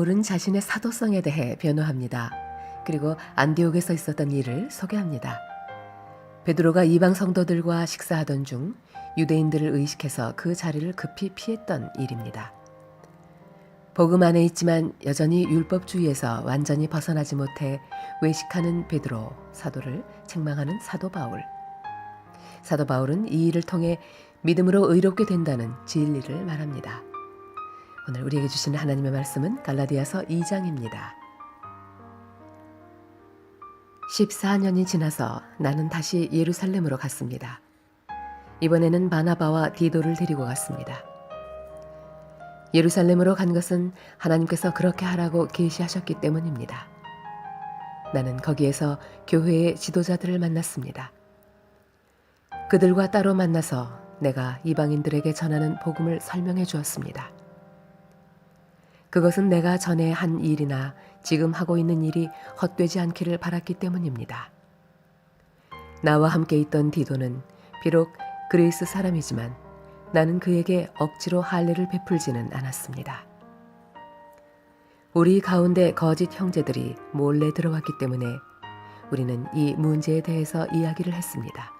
바울은 자신의 사도성에 대해 변호합니다. 그리고 안디옥에서 있었던 일을 소개합니다. 베드로가 이방 성도들과 식사하던 중 유대인들을 의식해서 그 자리를 급히 피했던 일입니다. 복음 안에 있지만 여전히 율법주의에서 완전히 벗어나지 못해 외식하는 베드로 사도를 책망하는 사도 바울. 사도 바울은 이 일을 통해 믿음으로 의롭게 된다는 진리를 말합니다. 오늘 우리에게 주시는 하나님의 말씀은 갈라디아서 2장입니다. 14년이 지나서 나는 다시 예루살렘으로 갔습니다. 이번에는 바나바와 디도를 데리고 갔습니다. 예루살렘으로 간 것은 하나님께서 그렇게 하라고 계시하셨기 때문입니다. 나는 거기에서 교회의 지도자들을 만났습니다. 그들과 따로 만나서 내가 이방인들에게 전하는 복음을 설명해 주었습니다. 그것은 내가 전에 한 일이나 지금 하고 있는 일이 헛되지 않기를 바랐기 때문입니다. 나와 함께 있던 디도는 비록 그리스 사람이지만 나는 그에게 억지로 할례를 베풀지는 않았습니다. 우리 가운데 거짓 형제들이 몰래 들어왔기 때문에 우리는 이 문제에 대해서 이야기를 했습니다.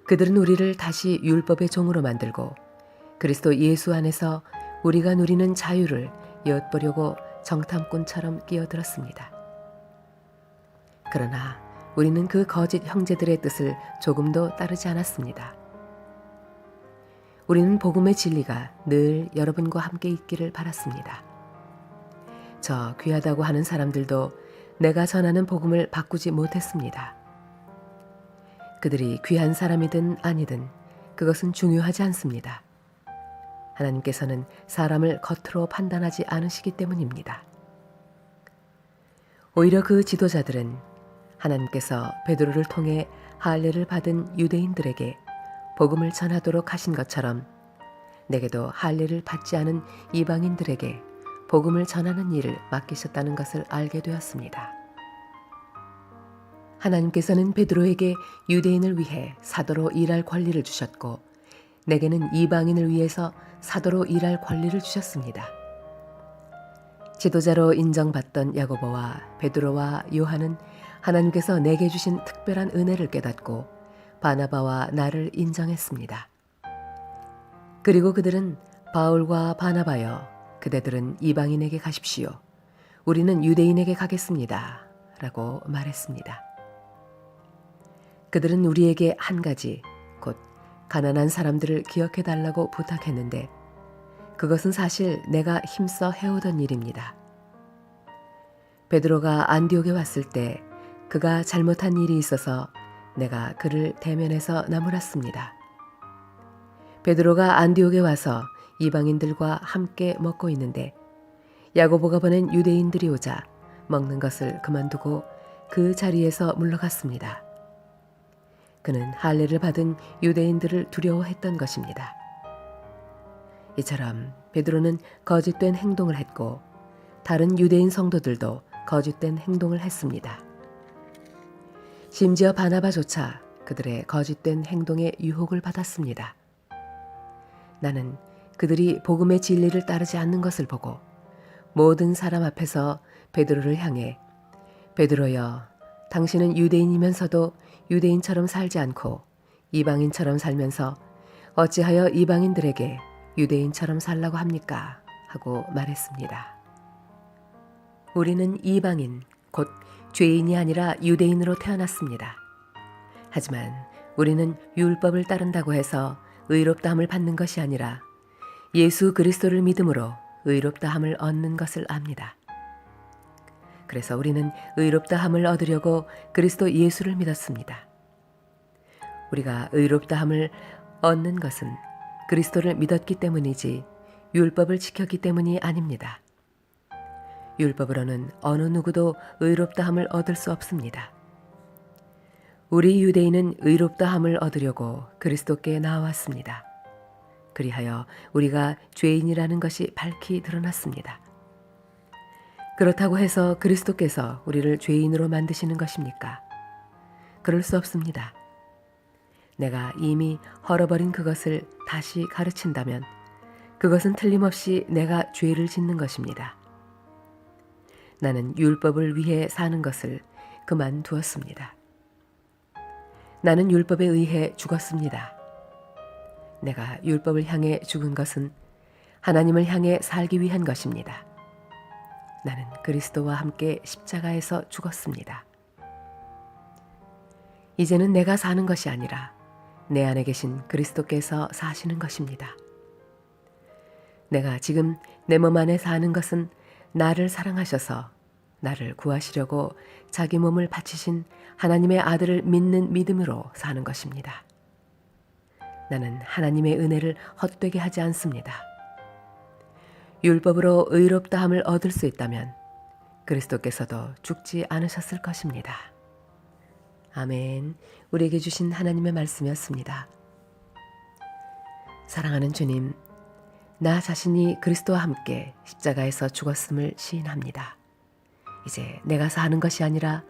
그들은 우리를 다시 율법의 종으로 만들고 그리스도 예수 안에서 우리가 누리는 자유를 엿보려고 정탐꾼처럼 끼어들었습니다. 그러나 우리는 그 거짓 형제들의 뜻을 조금도 따르지 않았습니다. 우리는 복음의 진리가 늘 여러분과 함께 있기를 바랐습니다. 저 귀하다고 하는 사람들도 내가 전하는 복음을 바꾸지 못했습니다. 그들이 귀한 사람이든 아니든 그것은 중요하지 않습니다. 하나님께서는 사람을 겉으로 판단하지 않으시기 때문입니다. 오히려 그 지도자들은 하나님께서 베드로를 통해 할례를 받은 유대인들에게 복음을 전하도록 하신 것처럼 내게도 할례를 받지 않은 이방인들에게 복음을 전하는 일을 맡기셨다는 것을 알게 되었습니다. 하나님께서는 베드로에게 유대인을 위해 사도로 일할 권리를 주셨고 내게는 이방인을 위해서 사도로 일할 권리를 주셨습니다. 지도자로 인정받던 야고보와 베드로와 요한은 하나님께서 내게 주신 특별한 은혜를 깨닫고 바나바와 나를 인정했습니다. 그리고 그들은 바울과 바나바여 그대들은 이방인에게 가십시오. 우리는 유대인에게 가겠습니다. 라고 말했습니다. 그들은 우리에게 한 가지 곧 가난한 사람들을 기억해 달라고 부탁했는데 그것은 사실 내가 힘써 해오던 일입니다. 베드로가 안디옥에 왔을 때 그가 잘못한 일이 있어서 내가 그를 대면해서 나무랐습니다. 베드로가 안디옥에 와서 이방인들과 함께 먹고 있는데 야고보가 보낸 유대인들이 오자 먹는 것을 그만두고 그 자리에서 물러갔습니다. 그는 할례를 받은 유대인들을 두려워했던 것입니다. 이처럼 베드로는 거짓된 행동을 했고 다른 유대인 성도들도 거짓된 행동을 했습니다. 심지어 바나바조차 그들의 거짓된 행동에 유혹을 받았습니다. 나는 그들이 복음의 진리를 따르지 않는 것을 보고 모든 사람 앞에서 베드로를 향해 베드로여, 당신은 유대인이면서도 유대인처럼 살지 않고 이방인처럼 살면서 어찌하여 이방인들에게 유대인처럼 살라고 합니까? 하고 말했습니다. 우리는 이방인, 곧 죄인이 아니라 유대인으로 태어났습니다. 하지만 우리는 율법을 따른다고 해서 의롭다함을 받는 것이 아니라 예수 그리스도를 믿음으로 의롭다함을 얻는 것을 압니다. 그래서 우리는 의롭다함을 얻으려고 그리스도 예수를 믿었습니다. 우리가 의롭다함을 얻는 것은 그리스도를 믿었기 때문이지 율법을 지켰기 때문이 아닙니다. 율법으로는 어느 누구도 의롭다함을 얻을 수 없습니다. 우리 유대인은 의롭다함을 얻으려고 그리스도께 나왔습니다. 그리하여 우리가 죄인이라는 것이 밝히 드러났습니다. 그렇다고 해서 그리스도께서 우리를 죄인으로 만드시는 것입니까? 그럴 수 없습니다. 내가 이미 헐어버린 그것을 다시 가르친다면 그것은 틀림없이 내가 죄를 짓는 것입니다. 나는 율법을 위해 사는 것을 그만두었습니다. 나는 율법에 의해 죽었습니다. 내가 율법을 향해 죽은 것은 하나님을 향해 살기 위한 것입니다. 나는 그리스도와 함께 십자가에서 죽었습니다. 이제는 내가 사는 것이 아니라 내 안에 계신 그리스도께서 사시는 것입니다. 내가 지금 내 몸 안에 사는 것은 나를 사랑하셔서 나를 구하시려고 자기 몸을 바치신 하나님의 아들을 믿는 믿음으로 사는 것입니다. 나는 하나님의 은혜를 헛되게 하지 않습니다. 율법으로 의롭다함을 얻을 수 있다면 그리스도께서도 죽지 않으셨을 것입니다. 아멘. 우리에게 주신 하나님의 말씀이었습니다. 사랑하는 주님, 나 자신이 그리스도와 함께 십자가에서 죽었음을 시인합니다. 이제 내가 사는 것이 아니라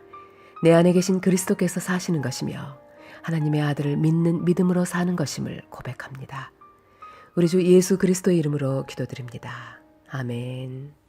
내 안에 계신 그리스도께서 사시는 것이며 하나님의 아들을 믿는 믿음으로 사는 것임을 고백합니다. 우리 주 예수 그리스도의 이름으로 기도드립니다. 아멘.